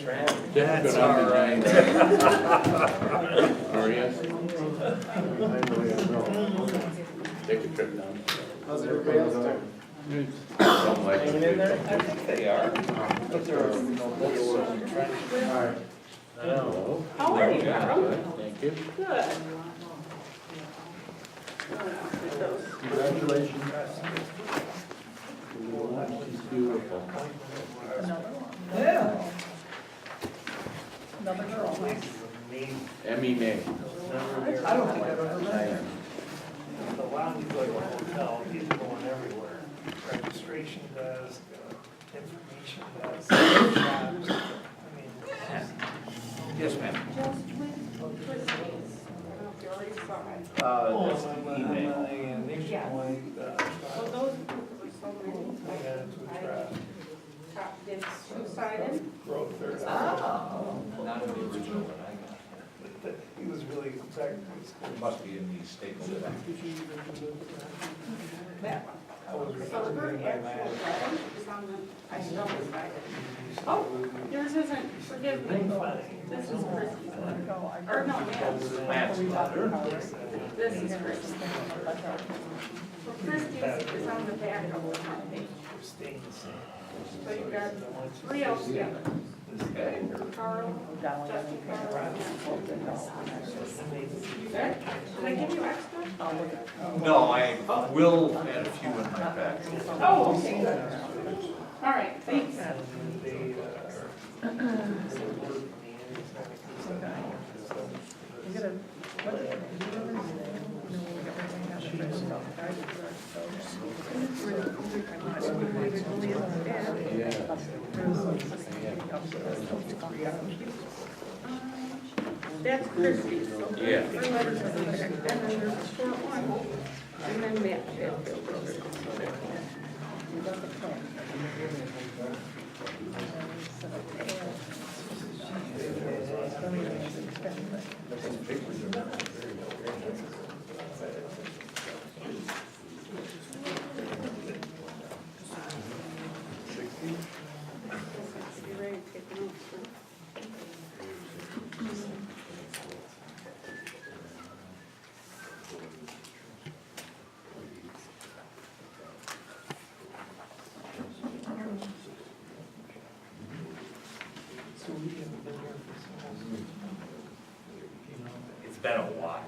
That's all right. Take a trip down. How's everybody else doing? Something like Hanging in there? I think they are. But they're Alright. Hello. How are you, Carol? Thank you. Good. Congratulations. She's beautiful. Yeah. Another girl. Emmy May. I don't think I've ever met her. The lounge is like a hotel, people going everywhere. Registration desk, information desk, shops. I mean, Yes, ma'am. Just with Christie's. You already saw it. That's the email. Nationwide, Well, those were so many. I got into a trap, Top did two-sided. wrote third. Oh, not in the original one I got. He was really exact. It must be in the Staples. That one. I was So her recording by actual man. letter is on the, I know it's right. Oh, yours isn't, forgive me. This is Christie's. Or no, Matt's letter. this is Christie's. So Christie's is on the back of the front page. We're staying the same. So you've got three altogether. Okay. Carl, Justin, Carl. There? Did I give you extra? No, I will add a few in my pack. Oh, okay. All right, thanks. That's Christie's. Yeah. And then there's a short one, and then Matt Sheffield. You ready to take notes, huh? So we haven't been here for so long. It's been a while.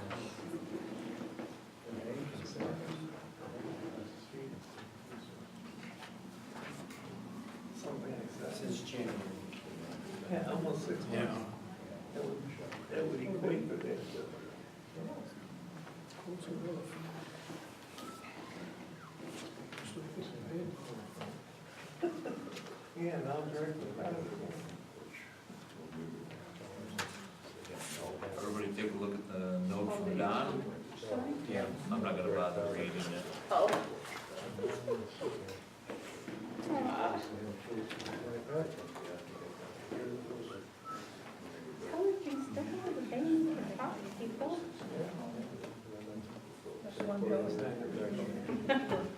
Something like that. Since January. Yeah, almost 6 months. Yeah. That would equate with it. Yeah, now I'm directly. Everybody take a look at the note from Don. Yeah. I'm not gonna bother reading it. Oh.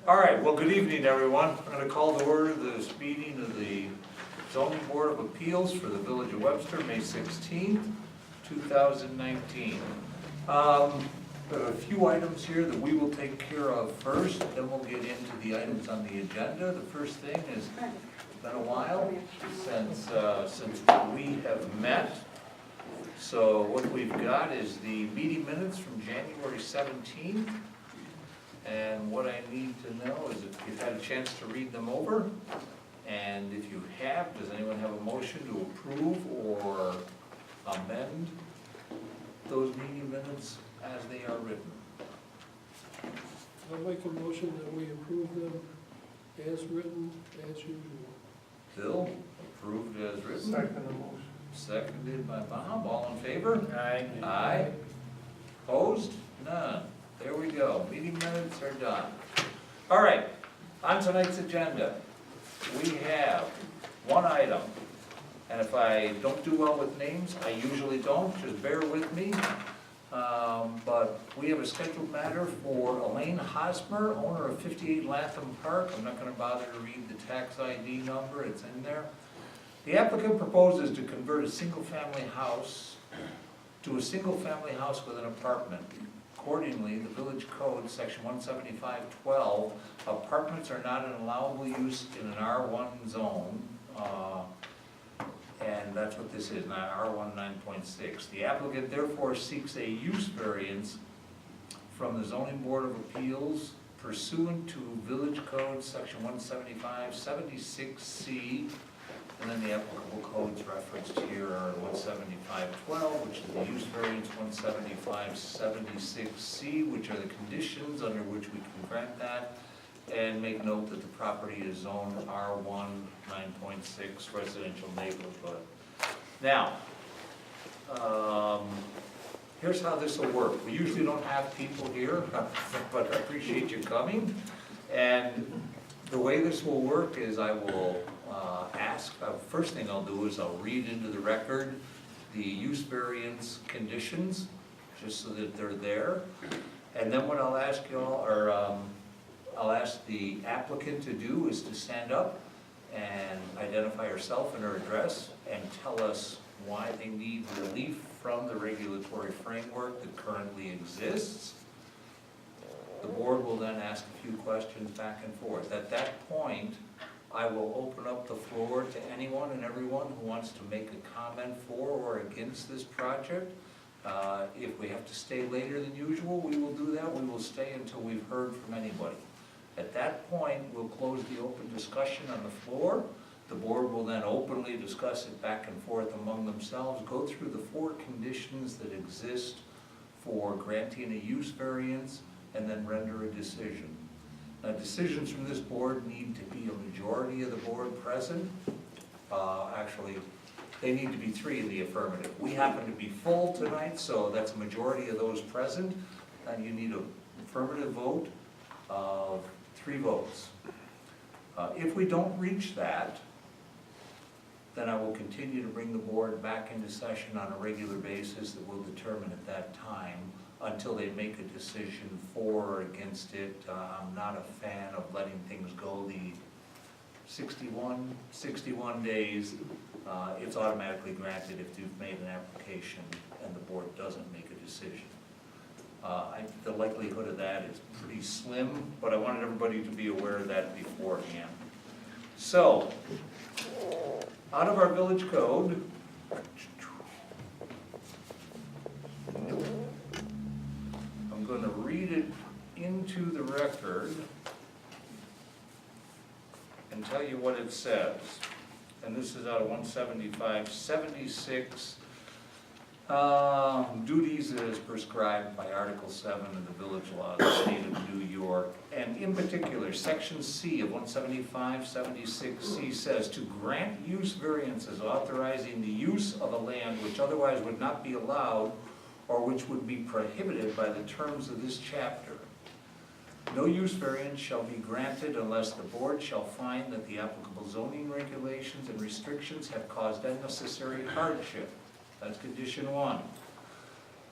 All right, well, good evening, everyone. I'm going to call to order this meeting of the Zoning Board of Appeals for the Village of Webster, May 16th, 2019. There are a few items here that we will take care of first, then we'll get into the items on the agenda. The first thing is, it's been a while since we have met. So what we've got is the meeting minutes from January 17th. And what I need to know is if you've had a chance to read them over, and if you have, does anyone have a motion to approve or amend those meeting minutes as they are written? I'll make a motion that we approve them as written, as usual. Bill, approved as written, Second emotion. seconded by Bob, all in favor? Aye. Aye. Opposed? None. There we go, meeting minutes are done. All right, on tonight's agenda, we have one item. And if I don't do well with names, I usually don't, just bear with me. But we have a scheduled matter for Elaine Hosmer, owner of 58 Latham Park. I'm not gonna bother to read the tax ID number, it's in there. The applicant proposes to convert a single-family house to a single-family house with an apartment. Accordingly, the village code, section 175-12, apartments are not an allowable use in an R1 zone, and that's what this is, not R1 9.6. The applicant therefore seeks a use variance from the zoning board of appeals pursuant to village code, section 175-76C, and then the applicable codes referenced here are 175-12, which is the use variance, 175-76C, which are the conditions under which we can grant that, and make note that the property is zoned R1 9.6 residential neighborhood. Now, here's how this will work. We usually don't have people here, but I appreciate you coming. And the way this will work is I will ask, first thing I'll do is I'll read into the record the use variance conditions, just so that they're there. And then what I'll ask you all, or I'll ask the applicant to do is to stand up and identify herself and her address and tell us why they need relief from the regulatory framework that currently exists. The board will then ask a few questions back and forth. At that point, I will open up the floor to anyone and everyone who wants to make a comment for or against this project. If we have to stay later than usual, we will do that. We will stay until we've heard from anybody. At that point, we'll close the open discussion on the floor. The board will then openly discuss it back and forth among themselves, go through the 4 conditions that exist for granting a use variance, and then render a decision. Now, decisions from this board need to be a majority of the board present. Actually, they need to be 3 in the affirmative. We happen to be full tonight, so that's a majority of those present, and you need an affirmative vote of 3 votes. If we don't reach that, then I will continue to bring the board back into session on a regular basis that we'll determine at that time until they make a decision for or against it. I'm not a fan of letting things go the 61 days. It's automatically granted if you've made an application and the board doesn't make a decision. The likelihood of that is pretty slim, but I wanted everybody to be aware of that beforehand. So, out of our village code, I'm going to read it into the record and tell you what it says. And this is out of 175-76. Duties as prescribed by Article 7 of the Village Law of the State of New York. And in particular, Section C of 175-76C says to grant use variances authorizing the use of a land which otherwise would not be allowed or which would be prohibited by the terms of this chapter. No use variance shall be granted unless the board shall find that the applicable zoning regulations and restrictions have caused unnecessary hardship. That's condition 1.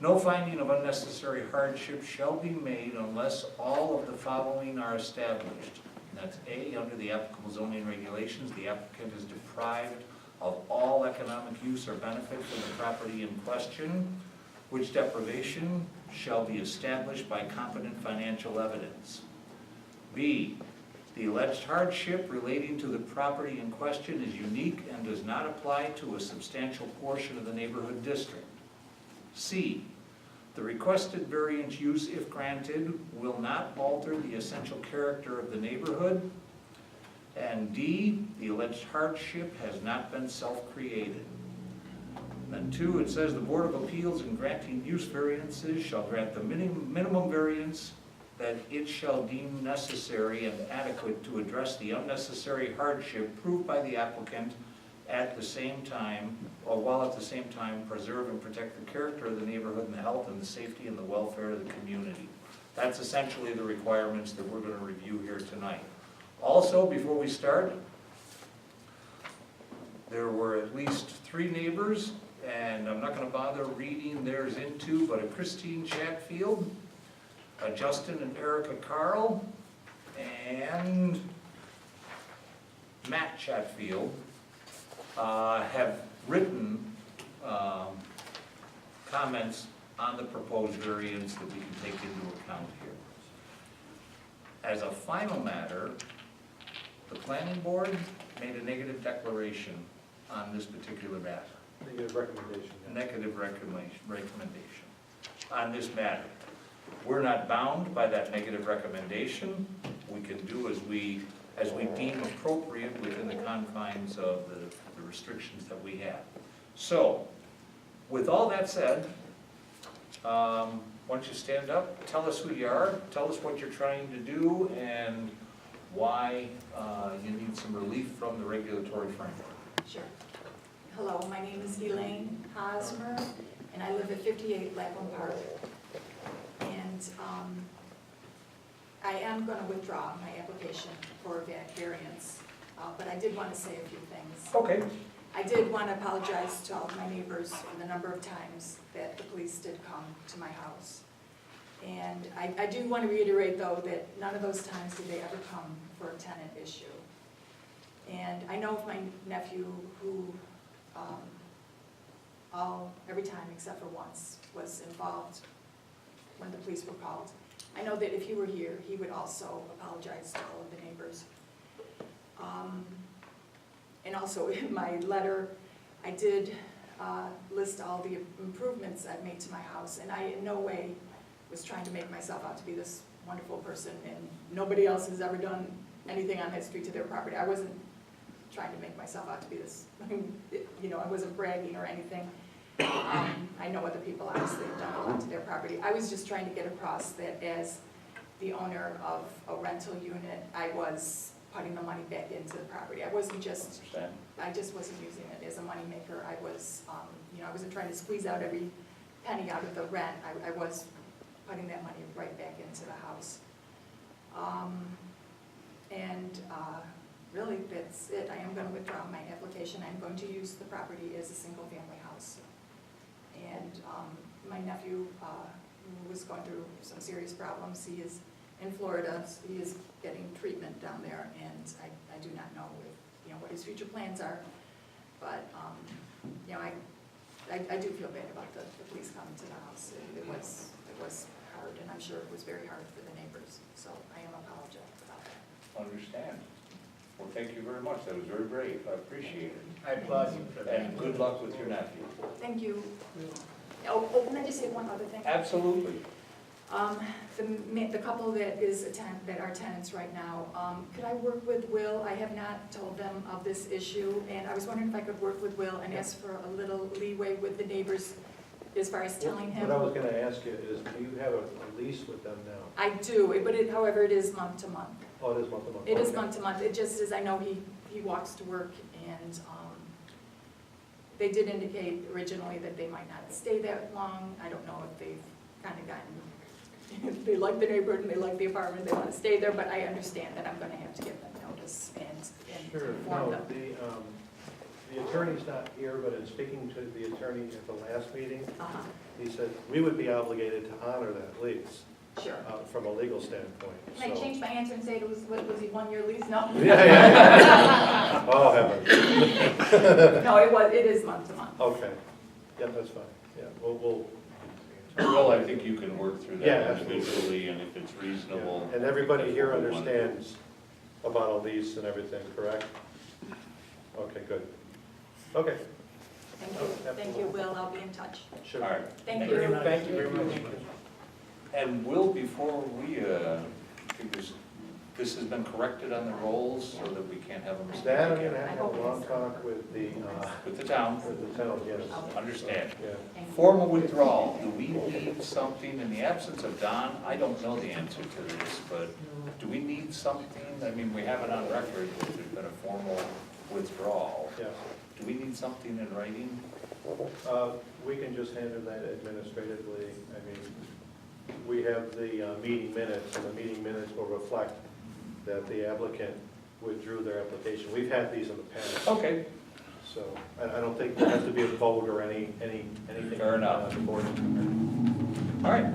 No finding of unnecessary hardship shall be made unless all of the following are established. And that's A, under the applicable zoning regulations, the applicant is deprived of all economic use or benefit from the property in question, which deprivation shall be established by competent financial evidence. B, the alleged hardship relating to the property in question is unique and does not apply to a substantial portion of the neighborhood district. C, the requested variance use, if granted, will not alter the essential character of the neighborhood. And D, the alleged hardship has not been self-created. Then 2, it says the Board of Appeals in granting use variances shall grant the minimum variance that it shall deem necessary and adequate to address the unnecessary hardship proved by the applicant at the same time, or while at the same time preserve and protect the character of the neighborhood and the health and the safety and the welfare of the community. That's essentially the requirements that we're going to review here tonight. Also, before we start, there were at least 3 neighbors, and I'm not going to bother reading theirs into, but a Christine Chatfield, Justin and Erica Carl, and Matt Chatfield have written comments on the proposed variance that we can take into account here. As a final matter, the planning board made a negative declaration on this particular matter. Negative recommendation. A negative recommendation on this matter. We're not bound by that negative recommendation. We can do as we deem appropriate within the confines of the restrictions that we have. So, with all that said, why don't you stand up, tell us who you are, tell us what you're trying to do, and why you need some relief from the regulatory framework. Sure. Hello, my name is Elaine Hosmer, and I live at 58 Lakeland Park. And I am going to withdraw my application for variance, but I did want to say a few things. Okay. I did want to apologize to all of my neighbors for the number of times that the police did come to my house. And I do want to reiterate, though, that none of those times did they ever come for a tenant issue. And I know of my nephew who every time except for once was involved when the police were called. I know that if he were here, he would also apologize to all of the neighbors. And also in my letter, I did list all the improvements I've made to my house, and I in no way was trying to make myself out to be this wonderful person, and nobody else has ever done anything on that street to their property. I wasn't trying to make myself out to be this, you know, I wasn't bragging or anything. I know other people obviously have done a lot to their property. I was just trying to get across that as the owner of a rental unit, I was putting the money back into the property. I wasn't just, I just wasn't using it as a moneymaker. I was, you know, I wasn't trying to squeeze out every penny out of the rent. I was putting that money right back into the house. Really, that's it. I am going to withdraw my application. I'm going to use the property as a single-family house. And my nephew, who was going through some serious problems, he is in Florida. So he is getting treatment down there, and I do not know if, you know, what his future plans are. But you know, I do feel bad about the police coming to the house. It was hard, and I'm sure it was very hard for the neighbors. So I am apologetic about that. Understand. Well, thank you very much. That was very brave. I appreciate it. I applaud you for that. And good luck with your nephew. Thank you. Oh, can I just say one other thing? Absolutely. The couple that are tenants right now, could I work with Will? I have not told them of this issue, and I was wondering if I could work with Will and ask for a little leeway with the neighbors as far as telling him. What I was gonna ask you is, do you have a lease with them now? I do, but however, it is month to month. Oh, it is month to month? It is Okay. month to month. It just is, I know he walks to work, and they did indicate originally that they might not stay that long. I don't know if they've kind of gotten, they like the neighborhood and they like the apartment, they want to stay there, but I understand that I'm going to have to give them notice and Sure, inform no, them. the attorney's not here, but in speaking to the attorney at the last meeting, Uh-huh, he said we would be obligated to honor that lease sure. from a legal standpoint. Can I So- change my answer and say it was he 1 year lease? No? Yeah. Oh, heaven. No, it is month to month. Okay, yeah, that's fine, yeah, we'll. Well, I think you can work through Yeah, that absolutely. individually, and if it's reasonable. Yeah. And everybody here that's what we want to do. understands about a lease and everything, correct? Okay, good. Okay, Thank you, Will. I'll be in touch. sure. All right. Thank you. Thank you very much. And Will, before we, this has been corrected on the rolls so that we can't have a mistake That, I'm again gonna have a long talk with the town, yes. Understand. Yeah. Thank you. Formal withdrawal, do we need something, in the absence of Don, I don't know the answer to this, but do we need something? I mean, we have it on record that there's been a formal withdrawal. Yeah, Do we need something in writing? we can just handle that administratively. I mean, we have the meeting minutes, and the meeting minutes will reflect that the applicant withdrew their application. We've had these in the past, Okay. so I don't think there has to be a vote or anything. Fair enough. The board. All right.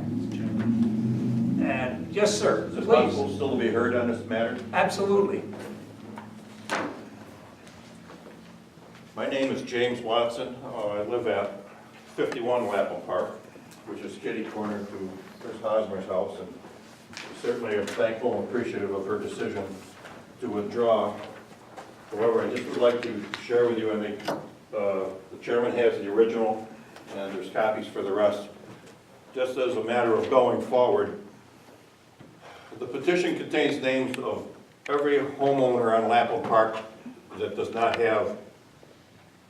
And, yes, sir, Is it please. possible still to be heard on this matter? Absolutely. My name is James Watson. I live at 51 Lapham Park, which is kitty corner to Chris Hosmer's house, and certainly am thankful and appreciative of her decision to withdraw. However, I just would like to share with you, I think the chairman has the original, and there's copies for the rest. Just as a matter of going forward, the petition contains names of every homeowner on Lapham Park that does not have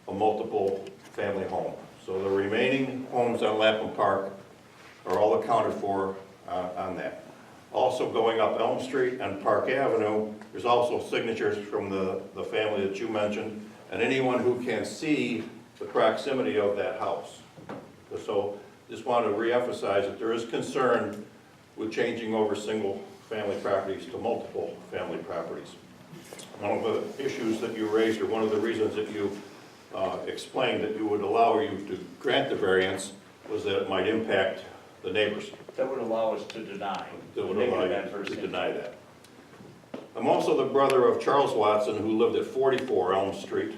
a multiple family home. So the remaining homes on Lapham Park are all accounted for on that. Also going up Elm Street and Park Avenue, there's also signatures from the family that you mentioned, and anyone who can see the proximity of that house. So just want to reemphasize that there is concern with changing over single family properties to multiple family properties. One of the issues that you raised, or one of the reasons that you explained that you would allow you to grant the variance, was that it might impact the neighbors. That would allow us to deny. That would allow you to deny that. I'm also the brother of Charles Watson, who lived at 44 Elm Street,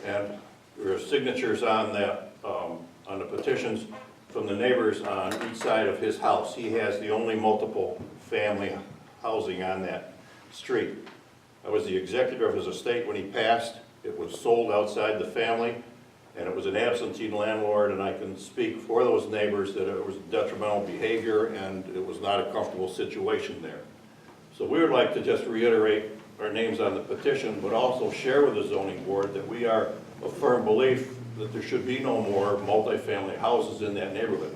and there are signatures on that, on the petitions from the neighbors on each side of his house. He has the only multiple family housing on that street. I was the executor of his estate when he passed. It was sold outside the family, and it was an absentee landlord, and I can speak for those neighbors that it was detrimental behavior and it was not a comfortable situation there. So we would like to just reiterate our names on the petition, but also share with the zoning board that we are of firm belief that there should be no more multifamily houses in that neighborhood.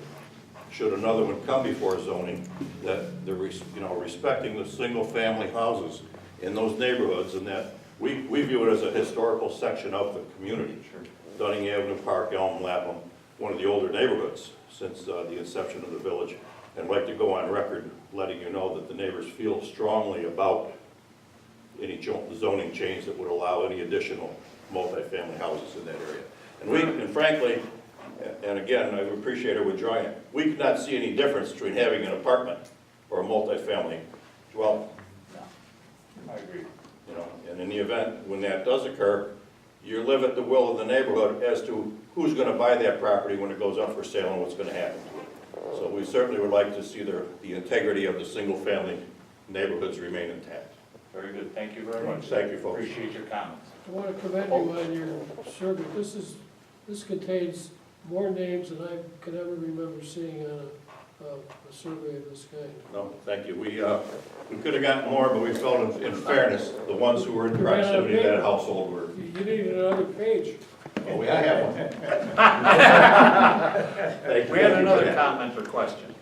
Should another one come before zoning, that they're respecting the single family houses in those neighborhoods, and that we view it as a historical section of the community. Dunning Avenue, Park, Elm, Lapham, one of the older neighborhoods since the inception of the village, and like to go on record letting you know that the neighbors feel strongly about any zoning change that would allow any additional multifamily houses in that area. And frankly, and again, I appreciate her withdrawing it, we could not see any difference between having an apartment or a multifamily dwelling. I agree. And in the event when that does occur, you live at the will of the neighborhood as to who's going to buy that property when it goes up for sale and what's going to happen to it. So we certainly would like to see the integrity of the single-family neighborhoods remain intact. Very good, thank you very much. Thank you, folks. Appreciate your comments. I want to commend you on your survey. This contains more names than I could ever remember seeing on a survey of this kind. No, thank you. We could have gotten more, but we felt in fairness, the ones who were in proximity to that household were. You needed another page. Oh, I have one. Thank you. We had another comment or question.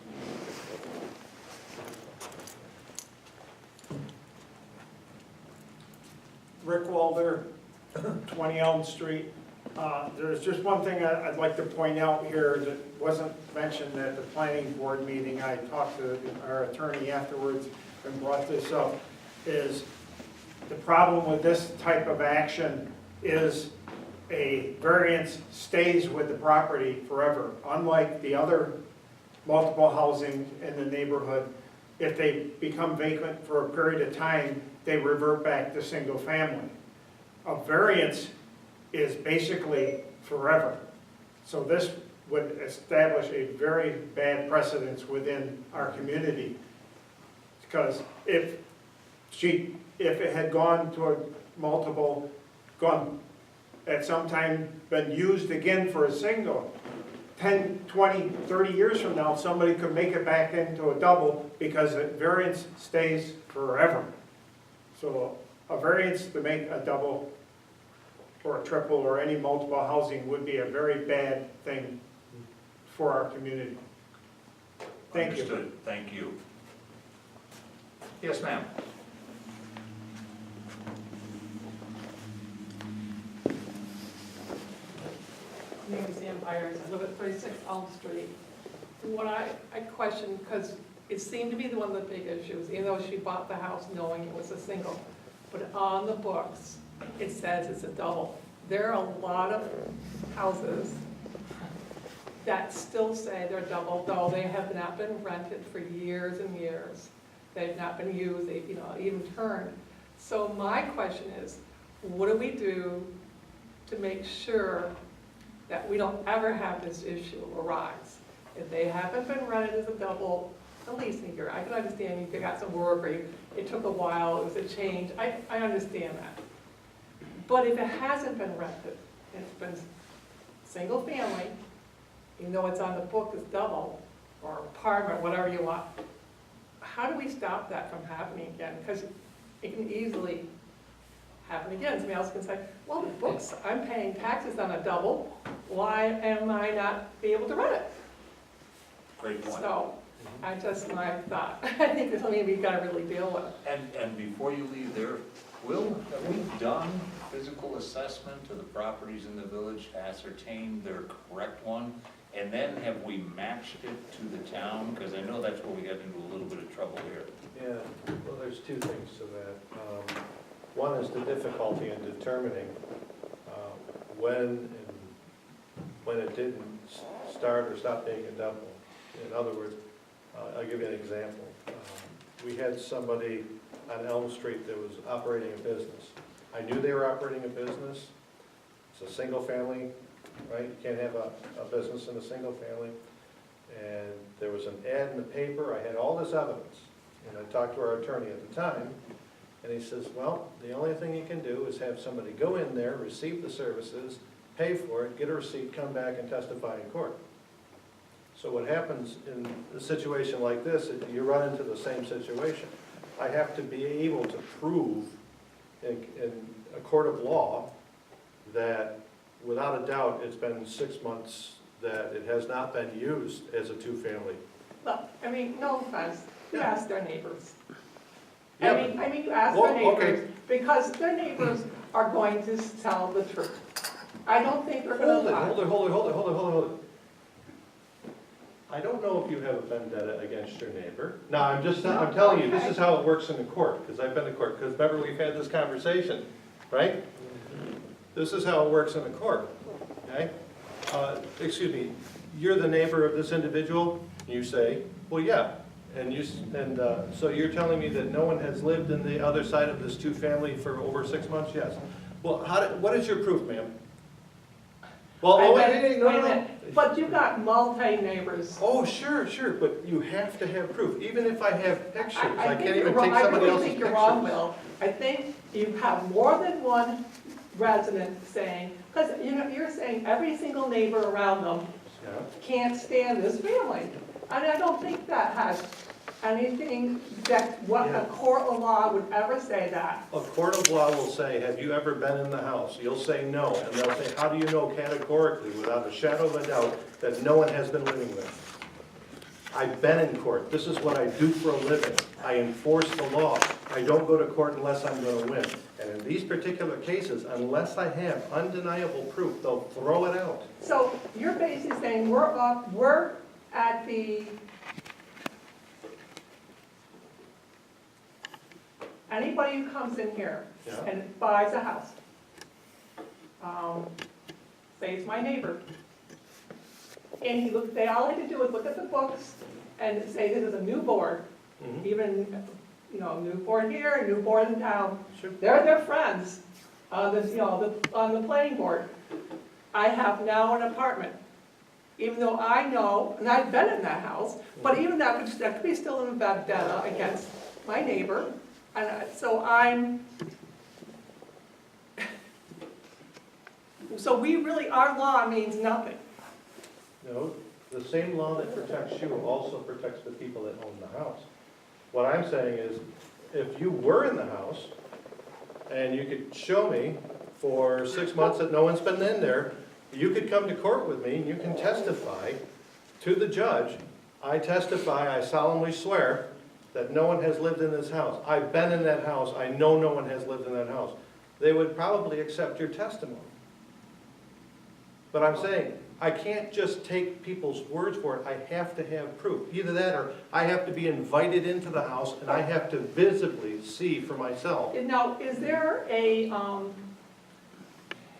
Rick Walder, 20 Elm Street. There's just one thing I'd like to point out here that wasn't mentioned at the planning board meeting. I talked to our attorney afterwards and brought this up, is the problem with this type of action is a variance stays with the property forever. Unlike the other multiple housing in the neighborhood, if they become vacant for a period of time, they revert back to single family. A variance is basically forever. So this would establish a very bad precedence within our community. Because if it had gone toward multiple, gone at some time, been used again for a single, 10, 20, 30 years from now, somebody could make it back into a double because the variance stays forever. So a variance to make a double or a triple or any multiple housing would be a very bad thing for our community. Thank you. Understood. Thank you. Yes, ma'am. My name is Ann Byers, I live at 36 Elm Street. What I question, because it seemed to be one of the big issues, even though she bought the house knowing it was a single, but on the books, it says it's a double. There are a lot of houses that still say they're double, though they have not been rented for years and years. They've not been used, they've even turned. So my question is, what do we do to make sure that we don't ever have this issue arise. If they haven't been rented as a double, at least a year, I can understand you got some work, or it took a while, it was a change, I understand that. But if it hasn't been rented, and it's been single family, even though it's on the book as double, or apartment, whatever you want, how do we stop that from happening again? Because it can easily happen again. Somebody else can say, well, the books, I'm paying taxes on a double, why am I not be able to rent it? Great point. So, I just, my thought, I think it's something we've got to really deal with. And before you leave there, have we done physical assessment of the properties in the village to ascertain their correct one? And then have we matched it to the town? Because I know that's where we got into a little bit of trouble here. Yeah, well, there's two things to that. One is the difficulty in determining when it didn't start or stop being a double. In other words, I'll give you an example. We had somebody on Elm Street that was operating a business. I knew they were operating a business. It's a single family, right? You can't have a business in a single family. And there was an ad in the paper. I had all this evidence. And I talked to our attorney at the time, and he says, well, the only thing you can do is have somebody go in there, receive the services, pay for it, get a receipt, come back and testify in court. So what happens in a situation like this, you run into the same situation. I have to be able to prove in a court of law that without a doubt it's been 6 months that it has not been used as a two-family. Look, I mean, no offense, you Yeah. ask their neighbors. Yeah. I mean, you ask Well, their neighbors, okay. because their neighbors are going to tell the truth. I don't think they're gonna lie. Hold it. I don't know if you have a vendetta against your neighbor. Now, I'm telling you, this is how it works in the court, because I've been to court, because remember we've had this conversation, right? This is how it works in the court, okay? Excuse me, you're the neighbor of this individual? You say, well, yeah. So you're telling me that no one has lived in the other side of this two-family for over 6 months? Yes. Well, what is your proof, ma'am? Well, Wait a minute. But you've got multi-neighbors. Oh, sure, but you have to have proof, even if I have pictures. I think can't you're even wrong. take somebody I really else's think you're wrong, pictures. Will. I think you have more than one resident saying, because you're saying every single neighbor around them Yeah. can't stand this family. And I don't think that has anything what a court of law would ever say that. A court of law will say, have you ever been in the house? You'll say no, and they'll say, how do you know categorically, without a shadow of a doubt, that no one has been living there? I've been in court. This is what I do for a living. I enforce the law. I don't go to court unless I'm going to win. And in these particular cases, unless I have undeniable proof, they'll throw it out. So you're basically saying we're at the, anybody who comes in here Yeah. and buys a house, say it's my neighbor, and they all need to do is look at the books and say this is a new board, Mhm. even, new board here, a new board in town. Sure. They're their friends on on the planning board. I have now an apartment. Even though I know, and I've been in that house, but even that could be still in vendetta against my neighbor. And so we really, our law means nothing. No, the same law that protects you also protects the people that own the house. What I'm saying is, if you were in the house, and you could show me for 6 months that no one's been in there, you could come to court with me and you can testify to the judge. I testify, I solemnly swear that no one has lived in this house. I've been in that house, I know no one has lived in that house. They would probably accept your testimony. But I'm saying, I can't just take people's words for it, I have to have proof. Either that or I have to be invited into the house and I have to visibly see for myself. Now, is there on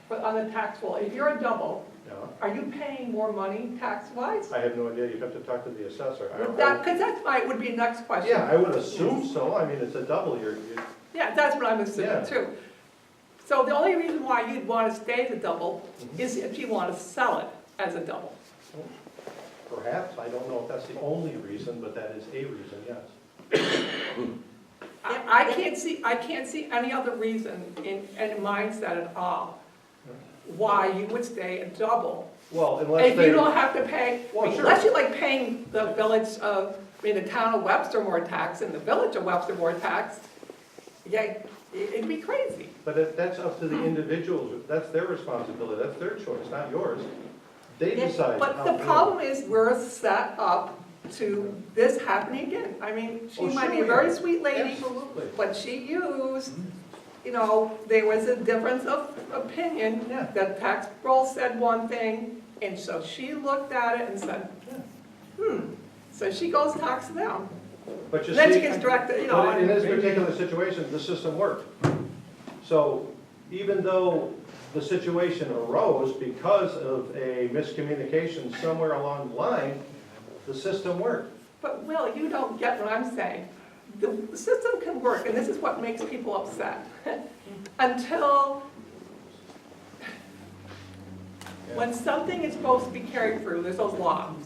the tax roll, if you're a double, Yeah. are you paying more money tax-wise? I have no idea, you have to talk to the assessor. Because that would be the next question. Yeah, I would assume so, I mean, it's a double, Yeah, that's what I'm assuming Yeah. too. So the only reason why you'd want to stay as a double is if you want to sell it as a double. Perhaps, I don't know if that's the only reason, but that is a reason, yes. I can't see any other reason in mindset at all why you would stay a double. Well, unless If they, you don't have to pay, Well, sure. unless you like paying the village of, the town of Webster more tax and the village of Webster more tax, yeah, it'd be crazy. but that's up to the individuals, that's their responsibility, that's their choice, not yours. They decide. But how the to- problem is, we're set up to this happening again. I mean, she Oh, might sure be a we very are. sweet lady, Absolutely. but she used, there was a difference of opinion. Yeah. The tax roll said one thing, and so she looked at it and said, So she goes, talks to them. But you Then she see, gets directed, but in this particular situation, the system worked. So even though the situation arose because of a miscommunication somewhere along the line, the system worked. But Will, you don't get what I'm saying. The system can work, and this is what makes people upset. Until, when something is supposed to be carried through, there's those laws.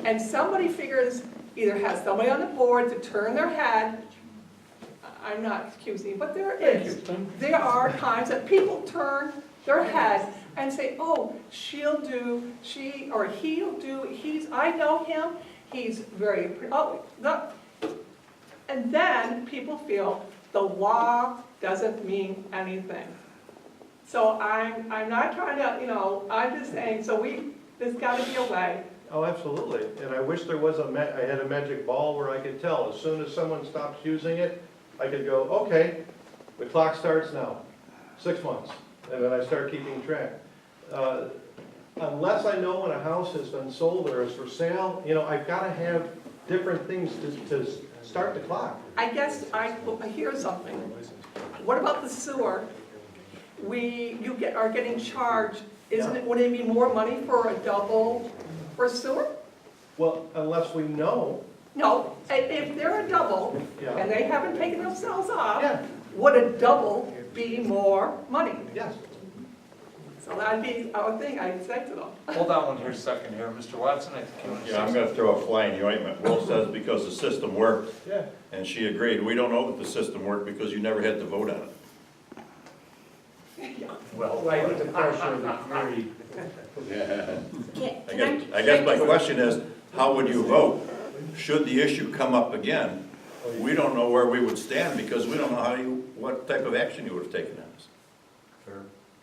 And somebody figures, either has somebody on the board to turn their head, I'm not excusing, but there is. There are times that people turn their head and say, oh, she'll do, she or he'll do, I know him, he's very, and then people feel the law doesn't mean anything. So I'm not trying to, I'm just saying, there's gotta be a way. Oh, absolutely. And I wish there was I had a magic ball where I could tell. As soon as someone stops using it, I could go, okay, the clock starts now, 6 months. And then I start keeping track. Unless I know when a house has been sold or is for sale, I've got to have different things to start the clock. I guess I hear something. What about the sewer? Are getting charged, would it be more money for a double for sewer? Well, unless we know, No, if they're a double Yeah. and they haven't taken themselves off, Yeah. would a double be more money? yes. So that'd be our thing, I'd say to them. Hold on one here a second here, Mr. Watson, I think you want to say Yeah, I'm something. gonna throw a fly in the ointment. Will says because the system worked, Yeah. and she agreed. We don't know that the system worked because you never had to vote on it. Well, Right with the pressure of the community. I guess my question is, how would you vote? Should the issue come up again, we don't know where we would stand because we don't know what type of action you would have taken on this.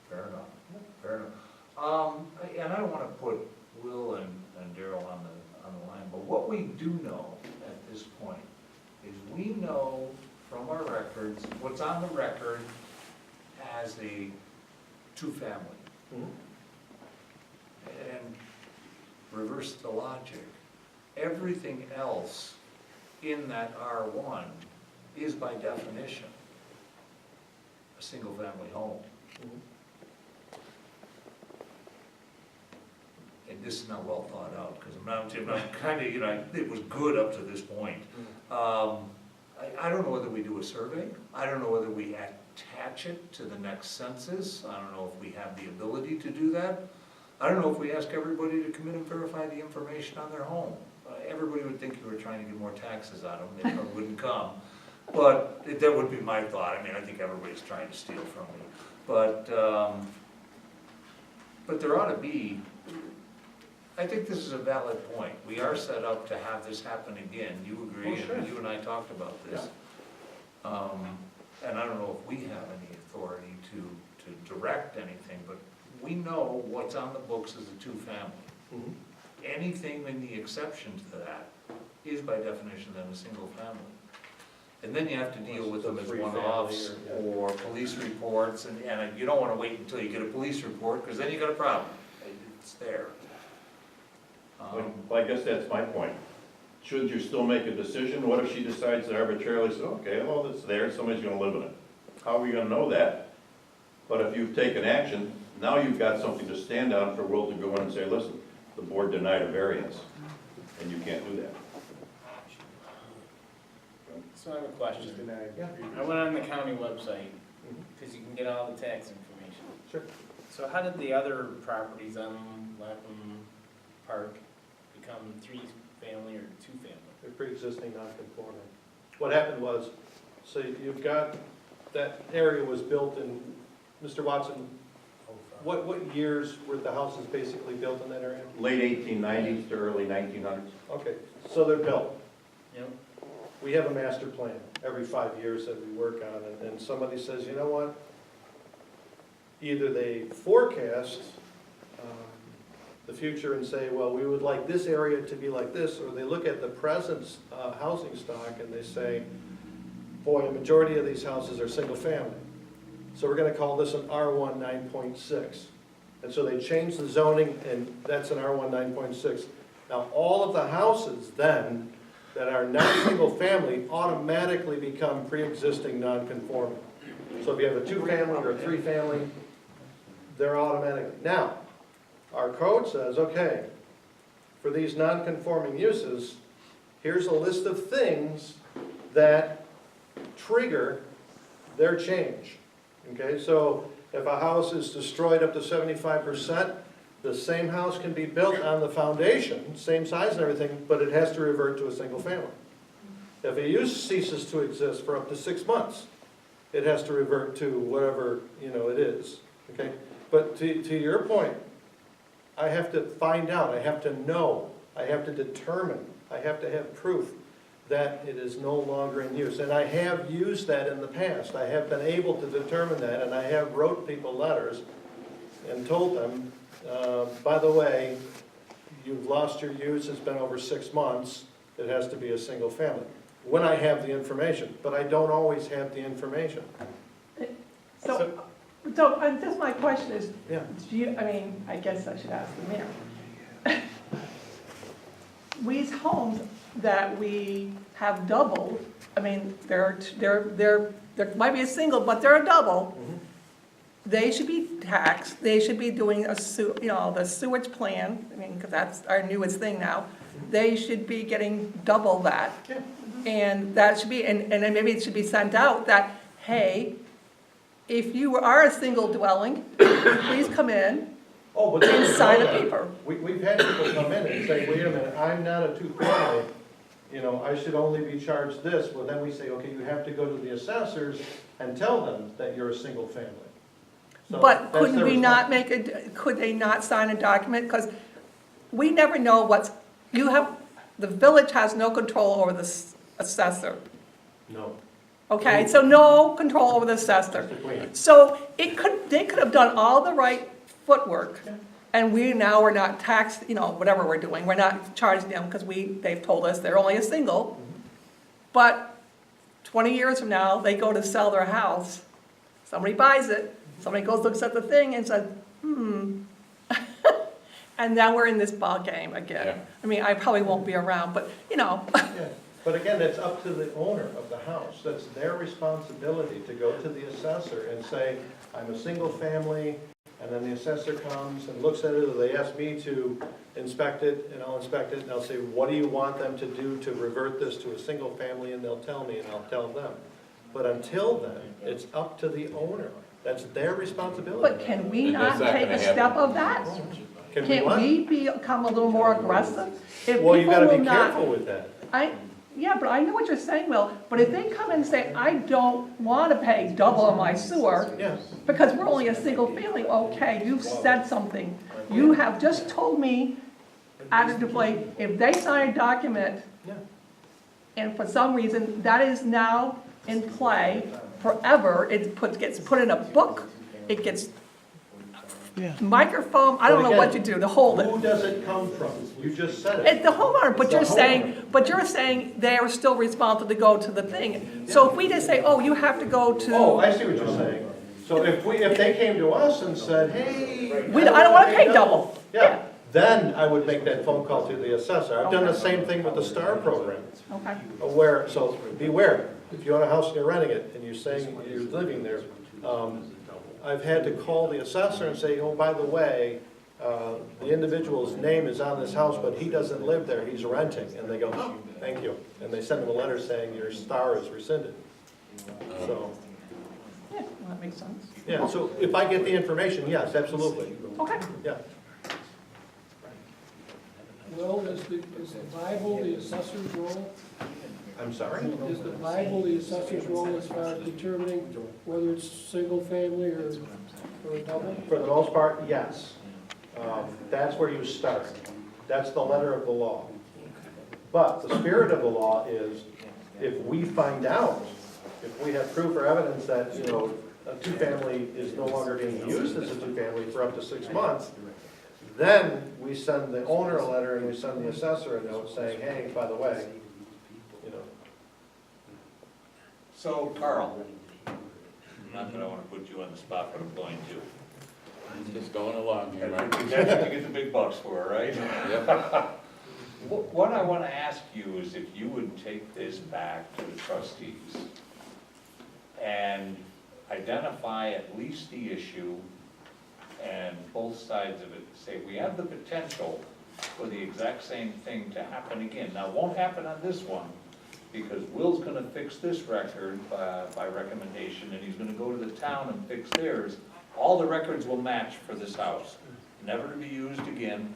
Fair enough, fair enough. And I don't want to put Will and Daryl on the line, but what we do know at this point is we know from our records, what's on the record as a two-family. Mhm. And reverse the logic, everything else in that R1 is by definition a single-family home. Mhm. And this is not well thought out, because I'm kind of, it was good up to this point. I don't know whether we do a survey, I don't know whether we attach it to the next census, I don't know if we have the ability to do that. I don't know if we ask everybody to come in and verify the information on their home. Everybody would think you were trying to get more taxes out of them, they probably wouldn't come. But that would be my thought, I think everybody's trying to steal from me. But there ought to be, I think this is a valid point. We are set up to have this happen again. You agree, Oh, sure. and you and I talked about this. And I don't know if we have any authority to direct anything, but we know what's on the books as a two-family. Mhm. Anything in the exception to that is by definition then a single family. And then you have to deal with them as one-offs or police reports, and you don't want to wait until you get a police report, because then you got a problem. It's there. Well, I guess that's my point. Shouldn't you still make a decision? What if she decides to arbitrarily say, okay, well, it's there, somebody's gonna live in it? How are we gonna know that? But if you've taken action, now you've got something to stand on for Will to go in and say, listen, the board denied a variance, and you can't do that. So I have a question. Yeah. I went on the county website because you can get all the tax information. Sure. So how did the other properties on Lapham Park become 3-family or 2-family? They're pre-existing non-conforming. What happened was, so you've got, that area was built in, Mr. Watson, what years were the houses basically built in that area? Late 1890s to early 1900s. Okay, so they're built. Yep. We have a master plan every 5 years that we work on, and somebody says, you know what? Either they forecast the future and say, well, we would like this area to be like this, or they look at the present housing stock and they say, boy, a majority of these houses are single family. So we're gonna call this an R1 9.6. And so they change the zoning, and that's an R1 9.6. Now, all of the houses then that are not single family automatically become pre-existing non-conforming. So if you have a 2-family or a 3-family, they're automatic. Now, our code says, okay, for these non-conforming uses, here's a list of things that trigger their change. Okay, so if a house is destroyed up to 75%, the same house can be built on the foundation, same size and everything, but it has to revert to a single family. If a use ceases to exist for up to 6 months, it has to revert to whatever, it is. Okay, but to your point, I have to find out, I have to know, I have to determine, I have to have proof that it is no longer in use. And I have used that in the past. I have been able to determine that, and I have wrote people letters and told them, by the way, you've lost your use, it's been over 6 months, it has to be a single family. When I have the information, but I don't always have the information. So just my question is, Yeah. I guess I should ask the mayor. These homes that we have doubled, there might be a single, but they're a double. They should be taxed, they should be doing the sewage plan, because that's our newest thing now. They should be getting double that. Yeah. And that should be, and then maybe it should be sent out that, hey, if you are a single dwelling, please come in Oh, but and sign a that. paper. We've had people come in and say, wait a minute, I'm not a 2-family, I should only be charged this. Well, then we say, okay, you have to go to the assessors and tell them that you're a single family. So But that's couldn't their we not could they not sign a document? Because we never know the village has no control over the assessor. No. Okay, so no control over the assessor. That's the queen. So they could have done all the right footwork, Yeah. and we're not taxed, whatever we're doing, we're not charging them because they've told us they're only a single. But 20 years from now, they go to sell their house, somebody buys it, somebody goes, looks at the thing and says, and now we're in this ball game again. I probably won't be around, but, Yeah. But again, it's up to the owner of the house. That's their responsibility to go to the assessor and say, I'm a single family, and then the assessor comes and looks at it, or they ask me to inspect it, and I'll inspect it, and I'll say, what do you want them to do to revert this to a single family? And they'll tell me, and I'll tell them. But until then, it's up to the owner. That's their responsibility. but can we not take a step of that? Can we Can't what? we become a little more aggressive? If Well, you people gotta be will not- careful with that. Yeah, but I know what you're saying, Will, but if they come in and say, I don't want to pay double on my sewer, Yeah. because we're only a single family, okay, you've said something. You have just told me, adamantly, if they sign a document, Yeah. and for some reason, that is now in play forever, gets put in a book, it gets microphone, I don't know what you do to hold it. Who does it come from? You just said it. It's the homeowner, but The you're saying they are still responsible to go to the thing. So if we just say, oh, you have to go to. Oh, I see what you're saying. So if they came to us and said, hey. I don't wanna pay double. Yeah, then I would make that phone call to the assessor. I've done the same thing with the STAR program. Okay. So beware, if you own a house and you're renting it and you're saying you're living there, I've had to call the assessor and say, oh, by the way, the individual's name is on this house, but he doesn't live there, he's renting. And they go, oh, thank you. And they send him a letter saying your STAR is rescinded. So. Yeah, well, that makes sense. Yeah, so if I get the information, yes, absolutely, Okay. yeah. Well, is the Bible the assessor's role? I'm sorry? Is the Bible the assessor's role as far as determining whether it's single family or a double? For the most part, yes. That's where you start. That's the letter of the law. But the spirit of the law is, if we find out, if we have proof or evidence that, you know, a two-family is no longer being used as a two-family for up to 6 months, then we send the owner a letter and we send the assessor a note saying, hey, by the way, you know. So, Carl, not that I want to put you on the spot, but I'm going to. Just going along here, right? That's what you get the big bucks for, right? Yep. What I want to ask you is if you would take this back to the trustees and identify at least the issue and both sides of it, say, we have the potential for the exact same thing to happen again. Now, it won't happen on this one, because Will's gonna fix this record by recommendation, and he's gonna go to the town and fix theirs. All the records will match for this house, never to be used again,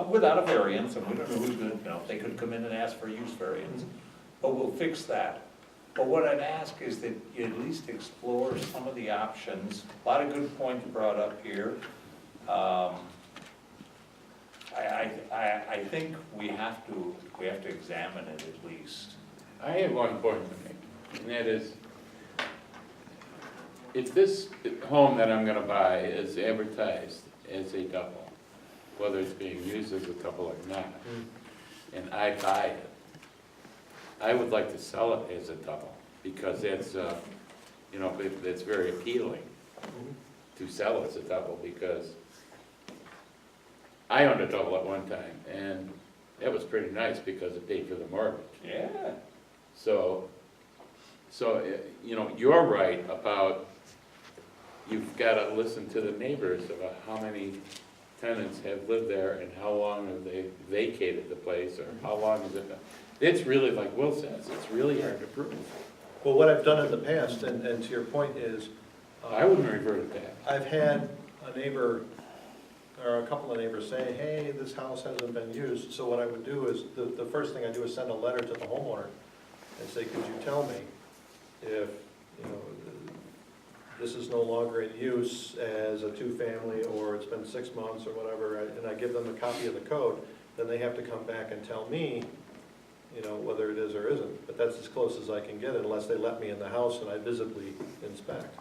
without a variance, and we don't know who's gonna, you know, they could come in and ask for a use variance, but we'll fix that. But what I'd ask is that you at least explore some of the options. A lot of good points brought up here. I think we have to examine it at least. I have one point to make, and that is, if this home that I'm gonna buy is advertised as a double, whether it's being used as a double or not, and I buy it, I would like to sell it as a double, because that's, you know, it's very appealing to sell as a double, because I owned a double at one time, and that was pretty nice because it paid for the mortgage. Yeah. So, you know, you're right about, you've got to listen to the neighbors about how many tenants have lived there and how long have they vacated the place, or how long has it been. It's really, like Will says, it's really hard to prove. Well, what I've done in the past, and to your point is, I wouldn't revert it back. I've had a neighbor, or a couple of neighbors say, hey, this house hasn't been used. So what I would do is, the first thing I do is send a letter to the homeowner and say, could you tell me if, you know, this is no longer in use as a two-family, or it's been 6 months or whatever, and I give them a copy of the code, then they have to come back and tell me, you know, whether it is or isn't. But that's as close as I can get, unless they let me in the house and I visibly inspect.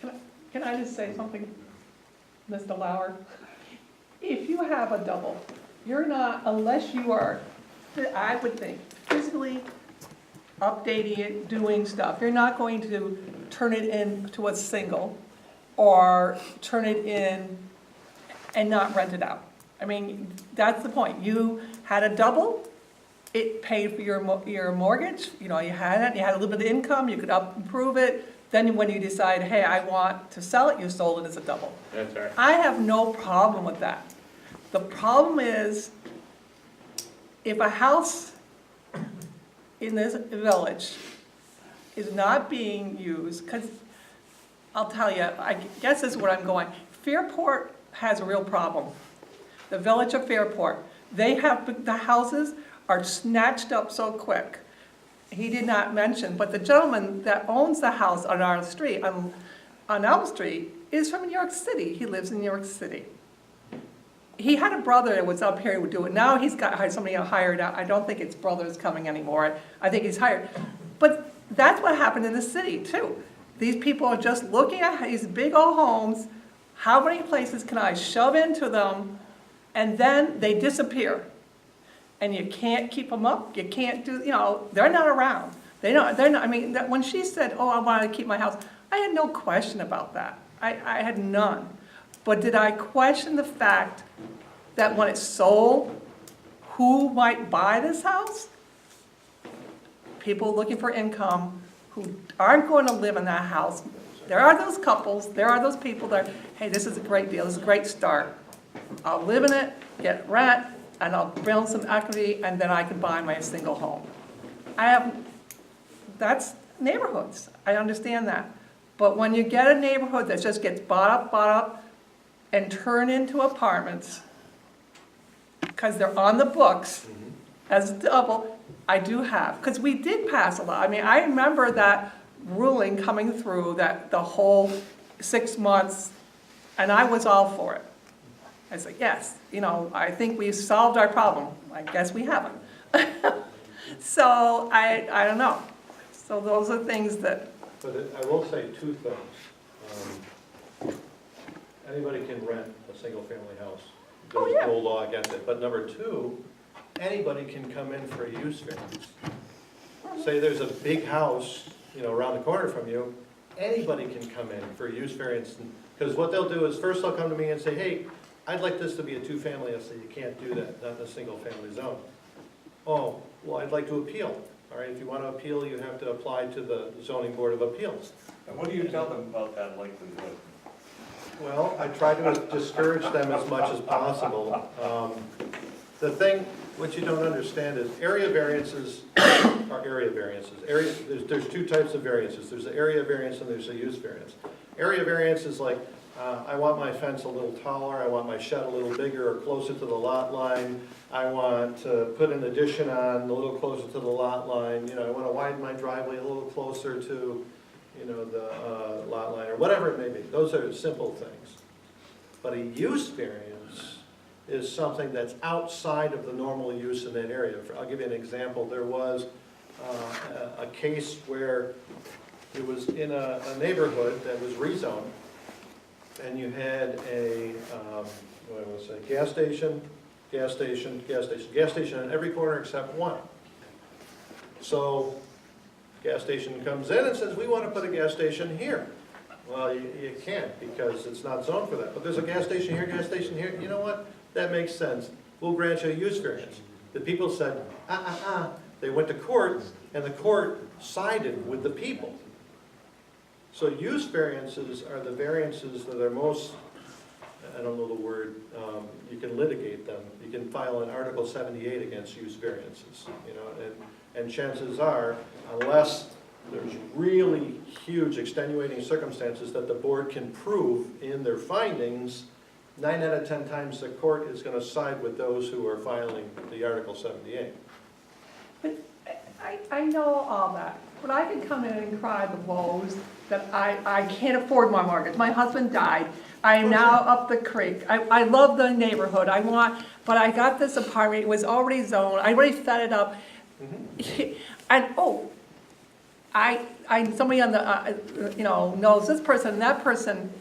You know. Can I just say something, Mr. Lauer? If you have a double, you're not, unless you are, I would think, physically updating it, doing stuff, you're not going to turn it into a single or turn it in and not rent it out. I mean, that's the point. You had a double, it paid for your mortgage, you know, you had it, you had a little bit of income, you could improve it. Then when you decide, hey, I want to sell it, you sold it as a double. That's right. I have no problem with that. The problem is, if a house in this village is not being used, because I'll tell you, I guess this is where I'm going. Fairport has a real problem. The village of Fairport, they have, the houses are snatched up so quick. He did not mention, but the gentleman that owns the house on our street, on Elm Street, is from New York City. He lives in New York City. He had a brother that was up here who would do it. Now he's got somebody hired out. I don't think his brother's coming anymore. I think he's hired. But that's what happened in the city too. These people are just looking at these big old homes. How many places can I shove into them? And then they disappear. And you can't keep them up. You can't do, you know, they're not around. They're not, I mean, when she said, oh, I want to keep my house, I had no question about that. I had none. But did I question the fact that when it's sold, who might buy this house? People looking for income who aren't going to live in that house. There are those couples, there are those people that, hey, this is a great deal, this is a great start. I'll live in it, get rent, and I'll build some equity, and then I can buy my single home. neighborhoods, I understand that. But when you get a neighborhood that just gets bought up, and turned into apartments, because they're on the books as double, I do have, because we did pass a law. I mean, I remember that ruling coming through, that the whole 6 months, and I was all for it. I said, yes, you know, I think we've solved our problem. I guess we haven't. So, I don't know. So those are things that, But I will say two things. Anybody can rent a single-family house. Oh, There's yeah. no law against it. But number two, anybody can come in for a use variance. Say there's a big house, you know, around the corner from you, anybody can come in for a use variance. Because what they'll do is, first they'll come to me and say, hey, I'd like this to be a two-family. I say, you can't do that, not in a single-family zone. Oh, well, I'd like to appeal. All right, if you want to appeal, you have to apply to the zoning board of appeals. And what do you tell them about that likelihood? Well, I try to discourage them as much as possible. The thing, what you don't understand is area variances are area variances. There's two types of variances. There's the area variance and there's a use variance. Area variance is like, I want my fence a little taller, I want my shed a little bigger or closer to the lot line, I want to put an addition on a little closer to the lot line, you know, I want to widen my driveway a little closer to, you know, the lot line, or whatever it may be. Those are simple things. But a use variance is something that's outside of the normal use in that area. I'll give you an example. There was a case where it was in a neighborhood that was rezoned, and you had a, what was it, gas station on every corner except one. So, gas station comes in and says, we want to put a gas station here. Well, you can't because it's not zoned for that. But there's a gas station here, you know what? That makes sense. We'll grant you a use variance. The people said, They went to court, and the court sided with the people. So use variances are the variances that are most, I don't know the word, you can litigate them. You can file an Article 78 against use variances, you know, and chances are, unless there's really huge extenuating circumstances that the board can prove in their findings, 9 out of 10 times the court is going to side with those who are filing the Article 78. but I know all that. But I can come in and cry the woes that I can't afford my mortgage. My husband died. I am now up the creek. I love the neighborhood. But I got this apartment. It was already zoned. I already set it up. And somebody on the, you know, knows this person and that person.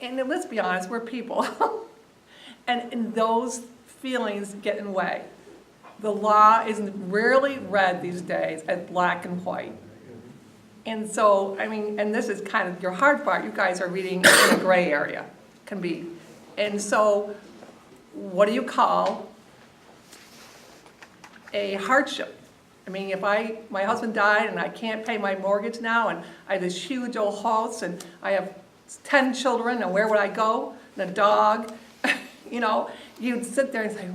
And let's be honest, we're people. and those feelings get in the way. The law is rarely read these days as black and white. And so, I mean, and this is kind of your hard part, you guys are reading in a gray area, can be. And so, what do you call a hardship? I mean, if my husband died and I can't pay my mortgage now, and I have this huge old house, and I have 10 children, and where would I go? And a dog, you know, you'd sit there and say,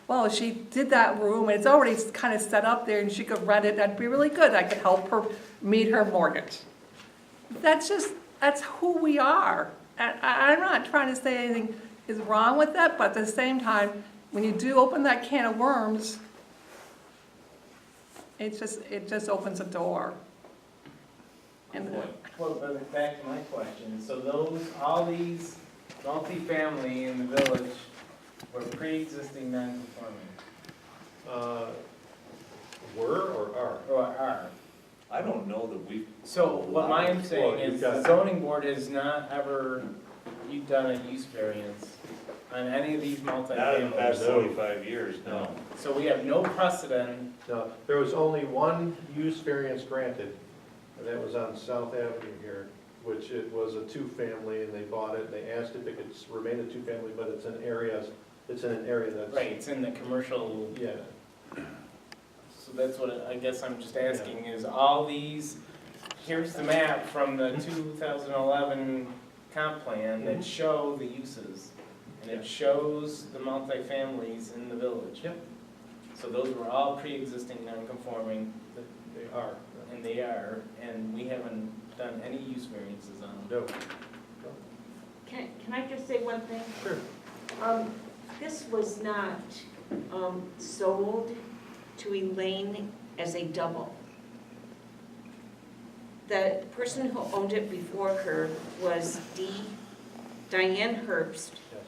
well, she did that room, and it's already kind of set up there, and she could rent it, that'd be really good, I could help her meet her mortgage. That's who we are. And I'm not trying to say anything is wrong with that, but at the same time, when you do open that can of worms, it just opens a door. And Well, but back to my question, so all these multifamily in the village were pre-existing non-conforming? Were or are? Or are? I don't know that we. So what I'm saying Well, you've is, got- the zoning board has not ever, you've done a use variance on any of these Not in the past multifamilies. 45 years, no. So we have no precedent. No, there was only one use variance granted, and that was on South Avenue here, which it was a two-family, and they bought it, and they asked if it could remain a two-family, but it's in an area that's. Right, it's in the commercial, Yeah, so that's what I guess I'm just asking, is all these, here's the map from the 2011 comp plan that show the uses, and it shows the multifamilies in the village. Yep. So those were all pre-existing non-conforming, they are. and they are. done any use variances on them. No. Can I just say one thing? Sure. This was not sold to Elaine as a double. The person who owned it before her was Diane Herbst. Yes.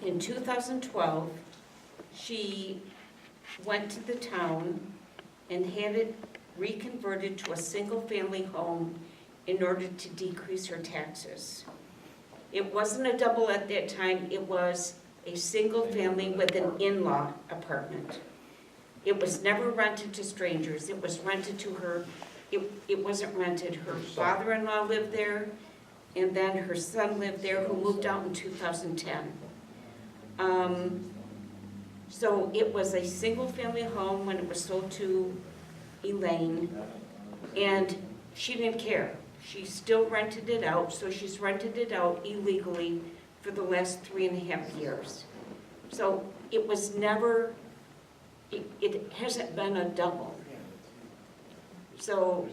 In 2012, she went to the town and had it reconverted to a single-family home in order to decrease her taxes. It wasn't a double at that time, it was a single family with an in-law apartment. It was never rented to strangers, it was rented to her, it wasn't rented, her father-in-law lived there, and then her son lived there, who moved out in 2010. So it was a single-family home when it was sold to Elaine, and she didn't care. She still rented it out, so she's rented it out illegally for the last 3.5 years. So it was never, it hasn't been a double. So,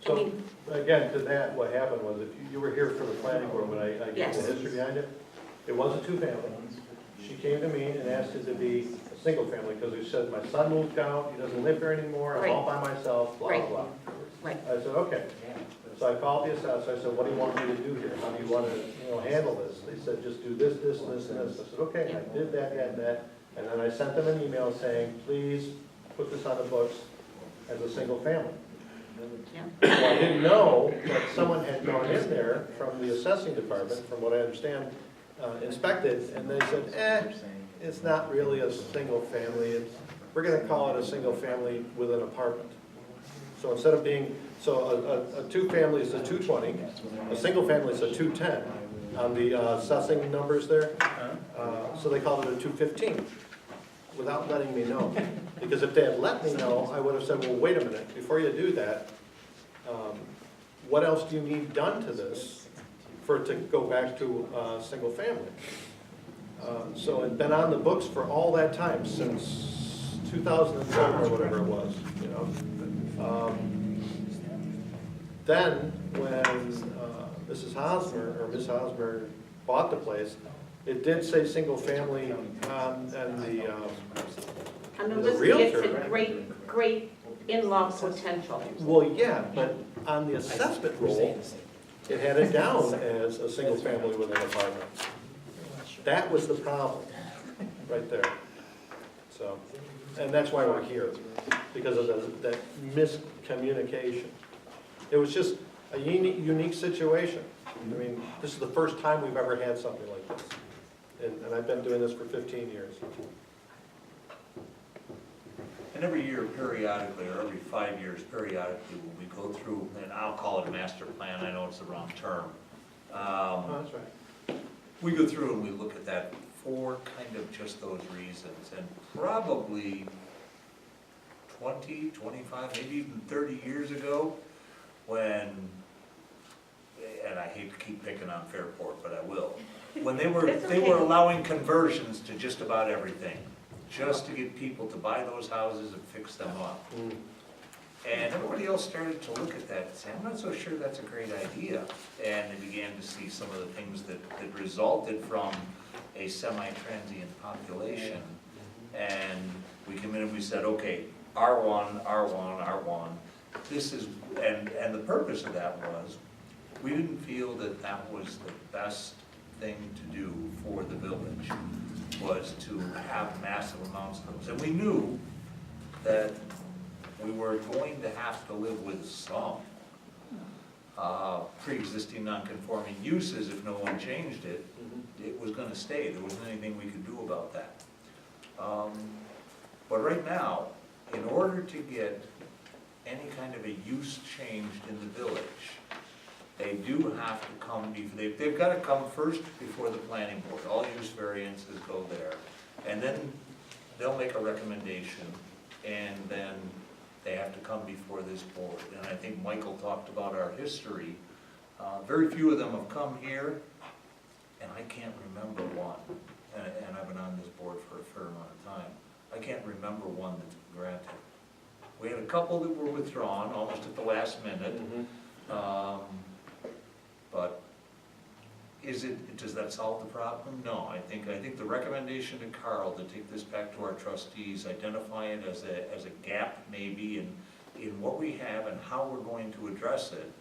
I So, mean, again, to that, what happened was, if you were here for the planning board, when I gave Yes. the history behind it, it was a two-family. She came to me and asked it to be a single family, because she said, my son moved out, he doesn't live here anymore, I'm all by myself, blah, blah, Right. blah. Right. I said, okay. So I called the assessor, I said, what do you want me to do here? How do you want to, handle this? They said, just do this, this, and this, and this. I said, okay, I did that, and that. And then I sent them an email saying, please put this on the books as a single family. yeah, Well, I didn't know that someone had gone in there from the assessing department, from what I understand, inspected, and they said, it's not really a single family, we're gonna call it a single family with an apartment. So instead of being, a two-family is a 220, a single family is a 210 on the assessing numbers there, so they called it a 215, without letting me know. Because if they had let me know, I would have said, well, wait a minute, before you do that, what else do you need done to this for it to go back to single family? So it'd been on the books for all that time, since 2007 or whatever it was, Then, when Mrs. Hosmer, or Ms. Hosmer bought the place, it did say single family and the on the The list, it realtor. said great in-law potential. well, yeah, but on the assessment roll, it had it down as a single family with an apartment. That was the problem, right there. So, and that's why we're here, because of that miscommunication. It was just a unique situation. I mean, this is the first time we've ever had something like this. And I've been doing this for 15 years. And every year periodically, or every 5 years periodically, when we go through, and I'll call it a master plan, I know it's the wrong term. Oh, that's right. We go through and we look at that for kind of just those reasons, and probably 20, 25, maybe even 30 years ago, when, and I hate to keep picking on Fairport, but I will, when they were That's they okay. were allowing conversions to just about everything, just to get people to buy those houses and fix them up. And everybody else started to look at that and say, I'm not so sure that's a great idea. And they began to see some of the things that resulted from a semi-transient population. And we came in and we said, okay, R1, R1, R1. This is, and the purpose of that was, we didn't feel that that was the best thing to do for the village, was to have massive amounts of those. And we knew that we were going to have to live with some pre-existing non-conforming uses. If no one changed it, it was gonna stay. There wasn't anything we could do about that. But right now, in order to get any kind of a use changed in the village, they do have to come, they've got to come first before the planning board. All use variances go there. And then they'll make a recommendation, and then they have to come before this board. And I think Michael talked about our history. Very few of them have come here, and I can't remember one. And I've been on this board for a fair amount of time. I can't remember one that's been granted. We had a couple that were withdrawn almost at the last minute. But does that solve the problem? No, I think the recommendation to Carl to take this back to our trustees, identify it as a gap maybe in what we have and how we're going to address it.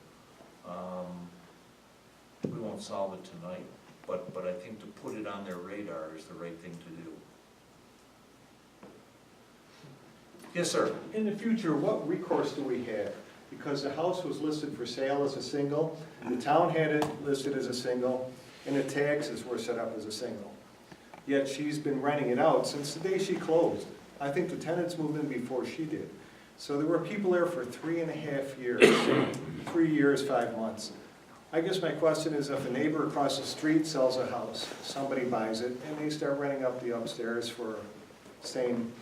We won't solve it tonight, but I think to put it on their radar is the right thing to do. Yes, sir. In the future, what recourse do we have? Because the house was listed for sale as a single, the town had it listed as a single, and the taxes were set up as a single. Yet she's been renting it out since the day she closed. I think the tenants moved in before she did. So there were people there for 3.5 years, 3 years, 5 months. I guess my question is, if a neighbor across the street sells a house, somebody buys it, and they start renting out the upstairs for same,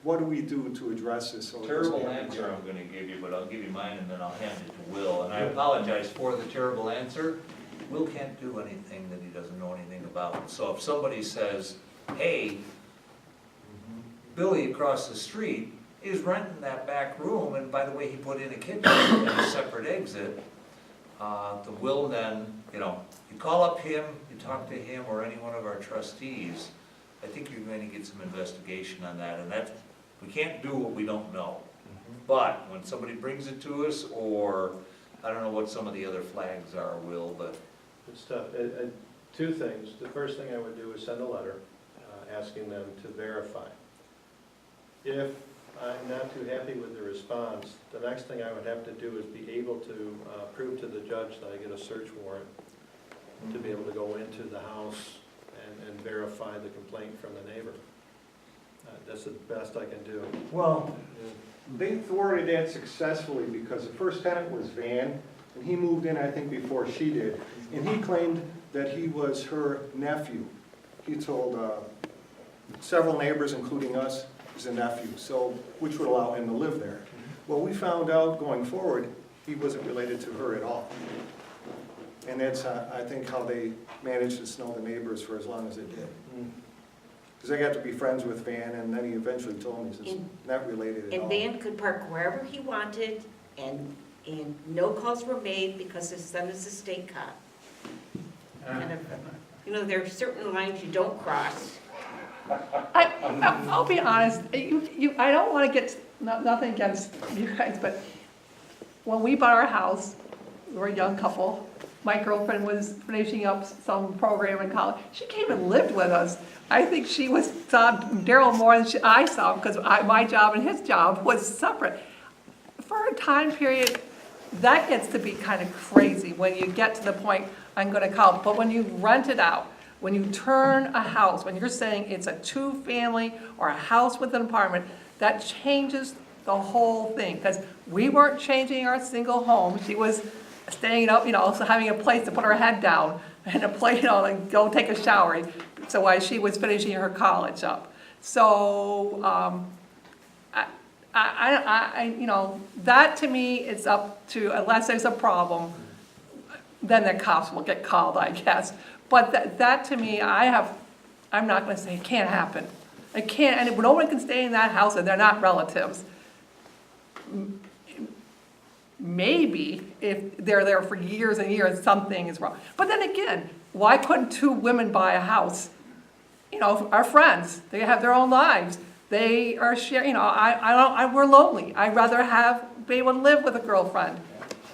what do we do to address this? So it doesn't Terrible happen answer again? I'm gonna give you, but I'll give you mine and then I'll hand it to Will. And I apologize for the terrible answer. Will can't do anything that he doesn't know anything about. So if somebody says, hey, Billy across the street is renting that back room, and by the way, he put in a kitchen and a separate exit, the Will then, you call up him, you talk to him or any one of our trustees, I think you're going to get some investigation on that, and that's, we can't do what we don't know. But when somebody brings it to us, or, I don't know what some of the other flags are, Will, but. It's tough. Two things. The first thing I would do is send a letter asking them to verify. If I'm not too happy with the response, the next thing I would have to do is be able to prove to the judge that I get a search warrant to be able to go into the house and verify the complaint from the neighbor. That's the best I can do. Well, they thwarted that successfully because the first tenant was Van, and he moved in, I think, before she did. And he claimed that he was her nephew. He told several neighbors, including us, he's a nephew, so, which would allow him to live there. Well, we found out going forward, he wasn't related to her at all. And that's, I think, how they managed to snow the neighbors for as long as they did. Because I got to be friends with Van, and then he eventually told me he's not related at all. And Van could park wherever he wanted, and no calls were made because his son is a state cop. Kind of, there are certain lines you don't cross. I'll be honest, I don't want to get, nothing against you guys, but when we bought our house, we were a young couple, my girlfriend was finishing up some program in college. She came and lived with us. I think she saw Daryl more than I saw him, because my job and his job was separate. For a time period, that gets to be kind of crazy when you get to the point, I'm going to call, but when you rent it out, when you turn a house, when you're saying it's a two-family or a house with an apartment, that changes the whole thing. Because we weren't changing our single home. She was staying up, also having a place to put her head down and a place, and go take a shower. So while she was finishing her college up. So, that to me is up to, unless there's a problem, then the cops will get called, I guess. But that to me, I'm not gonna say it can't happen. It can't, and no one can stay in that house and they're not relatives. Maybe if they're there for years and years, something is wrong. But then again, why couldn't two women buy a house? Our friends, they have their own lives. They are sharing, we're lonely. I'd rather be able to live with a girlfriend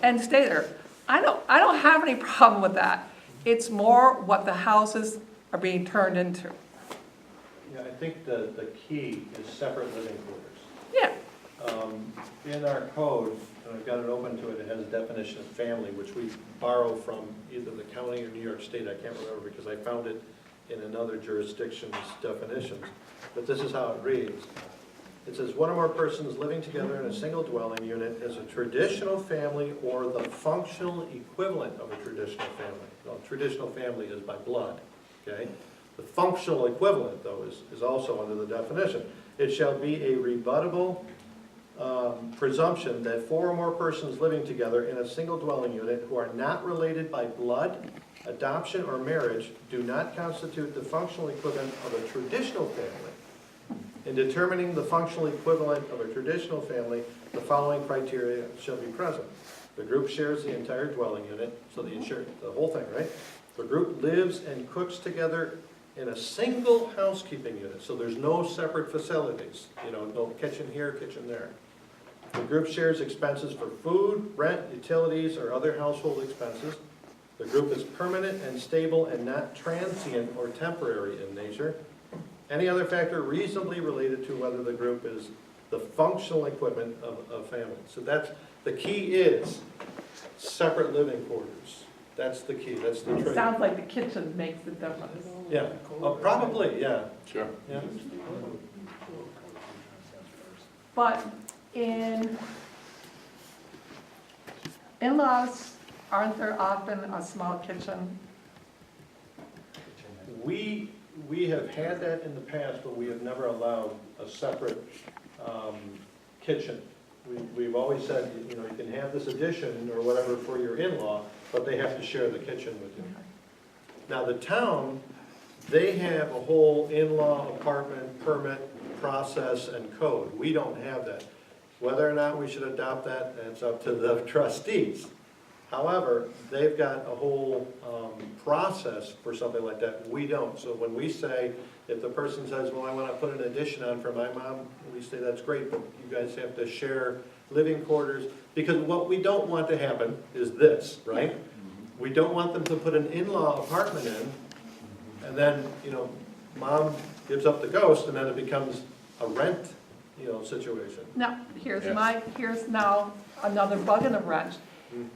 and stay there. I don't have any problem with that. It's more what the houses are being turned into. Yeah, I think the key is separate living quarters. Yeah. In our code, and I've got it open to it, it has a definition of family, which we borrow from either the county or New York State, I can't remember because I found it in another jurisdiction's definitions, but this is how it reads. It says, one or more persons living together in a single dwelling unit is a traditional family or the functional equivalent of a traditional family. Well, traditional family is by blood, okay? The functional equivalent, though, is also under the definition. It shall be a rebuttable presumption that 4 or more persons living together in a single dwelling unit who are not related by blood, adoption, or marriage do not constitute the functional equivalent of a traditional family. In determining the functional equivalent of a traditional family, the following criteria shall be present. The group shares the entire dwelling unit, so the whole thing, right? The group lives and cooks together in a single housekeeping unit, so there's no separate facilities, no kitchen here, kitchen there. The group shares expenses for food, rent, utilities, or other household expenses. The group is permanent and stable and not transient or temporary in nature. Any other factor reasonably related to whether the group is the functional equipment of a family. So that's, the key is separate living quarters. That's the key, that's the It trick. sounds like the kitchen makes the difference. Yeah, probably, yeah. Sure. Yeah. But in-laws, aren't there often a small kitchen? We have had that in the past, but we have never allowed a separate kitchen. We've always said, you can have this addition or whatever for your in-law, but they have to share the kitchen with you. Now, the town, they have a whole in-law apartment permit process and code. We don't have that. Whether or not we should adopt that, that's up to the trustees. However, they've got a whole process for something like that. We don't. So when we say, if the person says, well, I want to put an addition on for my mom, we say that's great, but you guys have to share living quarters. Because what we don't want to happen is this, right? We don't want them to put an in-law apartment in, and then, mom gives up the ghost, and then it becomes a rent, situation. Now, here's Yes. here's now another bug in the wrench.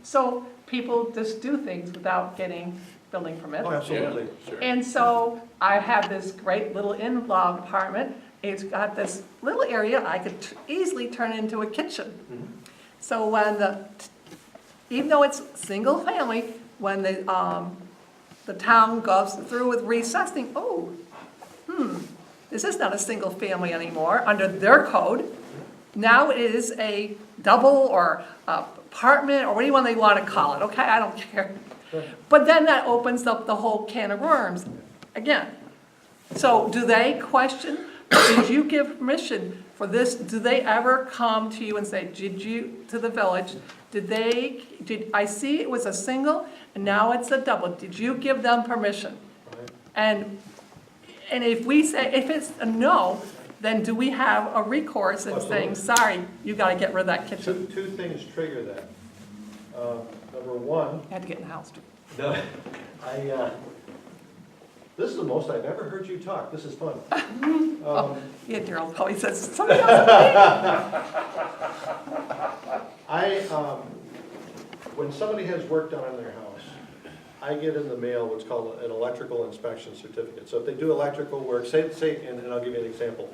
So people just do things without getting building permits. Oh, absolutely. Sure. And so I have this great little in-law apartment. It's got this little area I could easily turn into a kitchen. So when even though it's single family, when the town goes through with recessing, this is not a single family anymore under their code. Now it is a double or apartment, or whatever they want to call it, okay? I don't care. But then that opens up the whole can of worms again. So do they question, did you give permission for this? Do they ever come to you and say, to the village, I see it was a single and now it's a double. Did you give them permission? And if we say, if it's a no, then do we have a recourse in saying, sorry, you gotta get rid of that kitchen? Two things trigger that. Number one, You had to get in the house. no, this is the most I've ever heard you talk. This is fun. Yeah, Daryl probably says, somebody else. When somebody has work done on their house, I get in the mail what's called an electrical inspection certificate. So if they do electrical work, and I'll give you an example.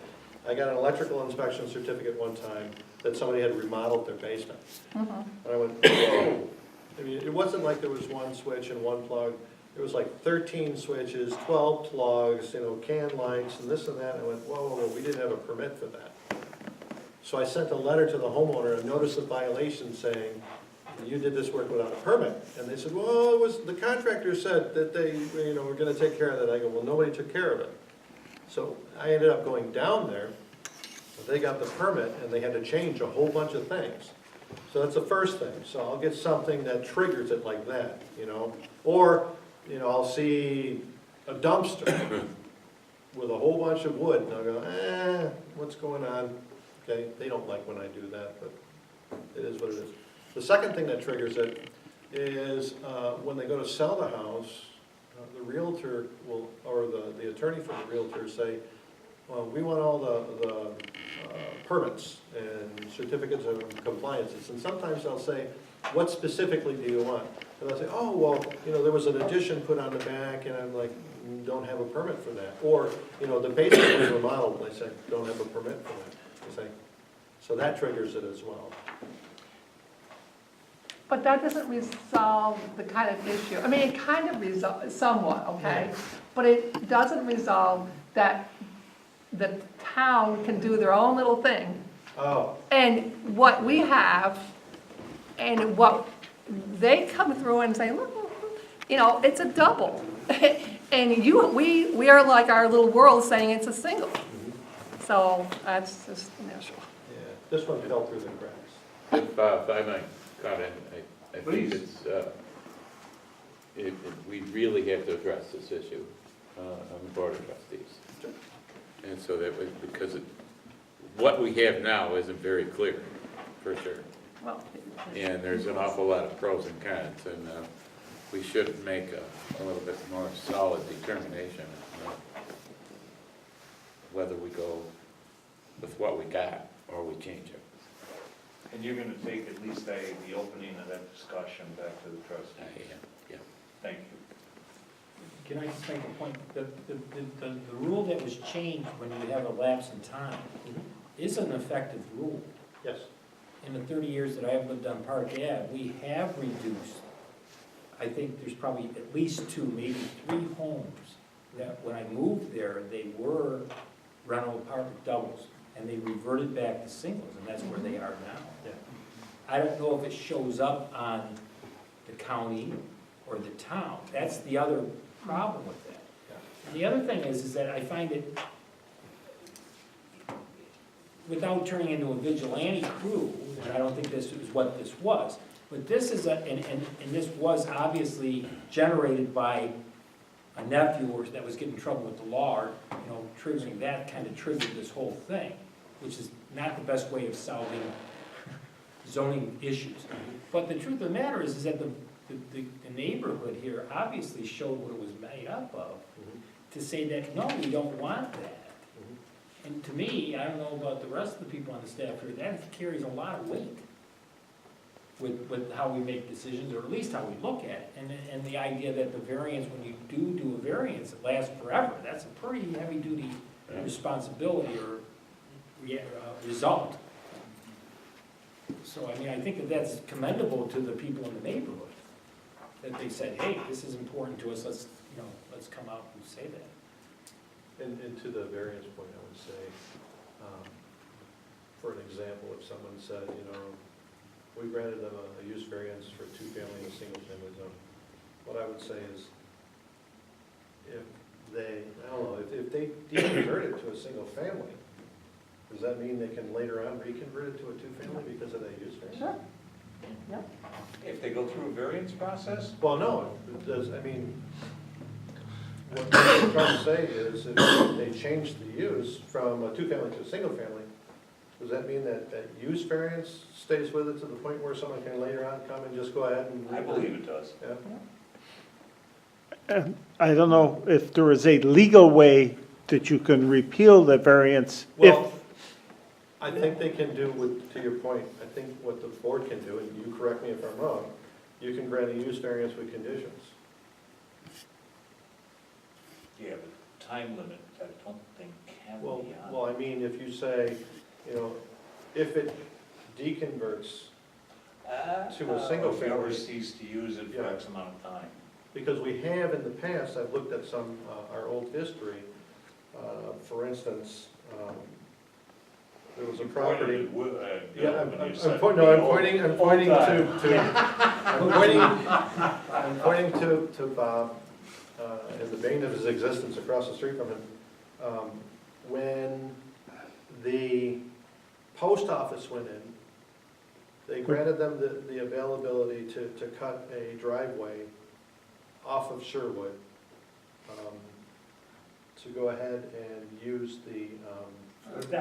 I got an electrical inspection certificate one time that somebody had remodeled their basement. And I went, whoa. I mean, it wasn't like there was one switch and one plug. There was like 13 switches, 12 plugs, can lights, and this and that. And I went, whoa, we didn't have a permit for that. So I sent a letter to the homeowner, a notice of violation saying, you did this work without a permit. And they said, well, the contractor said that they, were gonna take care of that. I go, well, nobody took care of it. So I ended up going down there, they got the permit, and they had to change a whole bunch of things. So that's the first thing. So I'll get something that triggers it like that, Or, I'll see a dumpster with a whole bunch of wood, and I'll go, what's going on? Okay, they don't like when I do that, but it is what it is. The second thing that triggers it is when they go to sell the house, the realtor will, or the attorney for the realtor say, well, we want all the permits and certificates of compliances. And sometimes they'll say, what specifically do you want? And they'll say, oh, well, there was an addition put on the back, and I'm like, don't have a permit for that. Or, the basement was remodeled, and they say, don't have a permit for that. They say, so that triggers it as well. But that doesn't resolve the kind of issue. I mean, it kind of resolves somewhat, okay? But it doesn't resolve that the town can do their own little thing. Oh, And what we have, and what they come through and say, look, it's a double. And we are like our little world saying it's a single. So that's just an issue. Yeah, this one fell through the cracks. If I might comment, I think Please. we really have to address this issue on the Board of Trustees. And so that, because what we have now isn't very clear, for sure. Well, And there's an awful lot of pros and cons, and we should make a little bit more solid determination whether we go with what we got or we change it. And you're gonna take at least the opening of that discussion back to the trustees. Yeah. Thank you. Can I just make a point? The rule that was changed when you have a lapse in time is an effective rule. Yes. In the 30 years that I've lived on Park Ave, we have reduced, I think there's probably at least 2, maybe 3 homes that when I moved there, they were rental apartment doubles, and they reverted back to singles, and that's where they are now. Yeah. I don't know if it shows up on the county or the town. That's the other problem with that. Yeah. And the other thing is that I find it, without turning into a vigilante crew, and I don't think this is what this was, but this is and this was obviously generated by a nephew that was getting in trouble with the law, or, triggering that kind of triggered this whole thing, which is not the best way of solving zoning issues. But the truth of the matter is that the neighborhood here obviously showed what it was made up of, to say that, no, we don't want that. And to me, I don't know about the rest of the people on the staff here, that carries a lot of weight with how we make decisions, or at least how we look at it. And the idea that the variance, when you do a variance, it lasts forever, that's a pretty heavy-duty responsibility or result. So, I mean, I think that that's commendable to the people in the neighborhood, that they said, hey, this is important to us, let's come out and say that. And to the variance point, I would say, for an example, if someone said, we granted them a use variance for 2-family and a single-family zone, what I would say is, if they, I don't know, if they deconvert it to a single family, does that mean they can later on reconvert it to a 2-family because of that use variance? Sure. Yep. If they go through a variance process? Well, no, it does, I mean, what I'm trying to say is, if they change the use from a 2-family to a single-family, does that mean that use variance stays with it to the point where someone can later on come and just go ahead and? I believe it does. Yeah. I don't know if there is a legal way that you can repeal the variance if, Well, I think they can do, to your point, I think what the board can do, and you correct me if I'm wrong, you can grant a use variance with conditions. Yeah, but time limit, I don't think can be Well, on. well, I mean, if you say, if it deconverts, to a single If you ever family. cease to use it for Yeah. X amount of time. because we have in the past, I've looked at some, our old history, for instance, there was a You property. pointed at Yeah, I'm when you pointing, said I'm the pointing old I'm pointing to Bob, in the vein of his existence across the street from him. When the post office went in, they granted them the availability to cut a driveway off of Sherwood, to go ahead and use the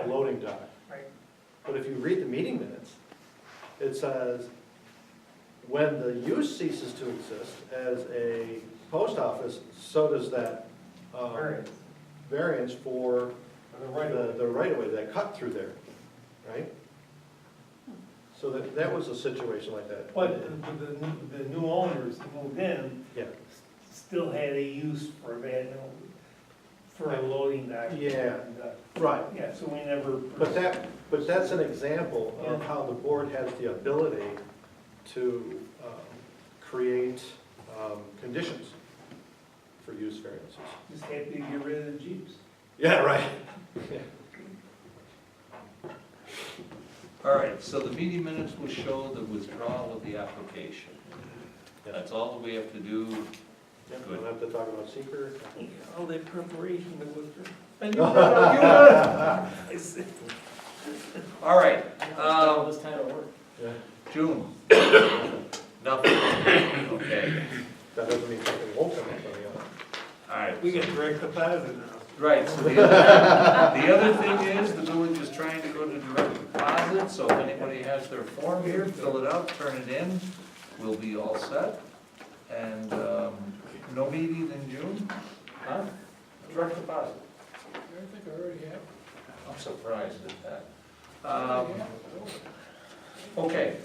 loading dock. Right. But if you read the meeting minutes, it says, when the use ceases to exist as a post office, so does that variance for the right-of-way, that cut through there, right? So that was a situation like that. But the new owners that moved in Yeah. still had a use for that, for a loading dock. Yeah. Right. Yeah, so we never. But that's an example of how the board has the ability to create conditions for use variances. Just happy to get rid of the Jeeps. Yeah, right. All right, so the meeting minutes will show the withdrawal of the application. That's all that we have to do. We don't have to talk about seeker. All that preparation that was there. And you brought All right, All this time of work. June. Nothing, okay, That doesn't mean something won't come up on the other. all right. We get direct deposit now. Right, so the other thing is, the village is trying to go to direct deposit, so if anybody has their form here, fill it out, turn it in, we'll be all set. And, no meeting in June? Huh? Direct deposit. I think I already have. I'm surprised at that. Okay,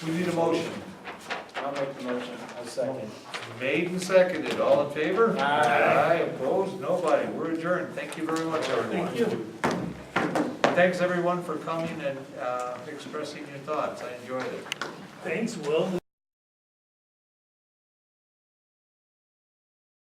we need a motion. I'll make the motion. A second. Made and seconded, all in favor? Aye. Opposed, nobody, we're adjourned, thank you very much, everyone. Thank you. Thanks, everyone, for coming and expressing your thoughts, I enjoyed it. Thanks, Will.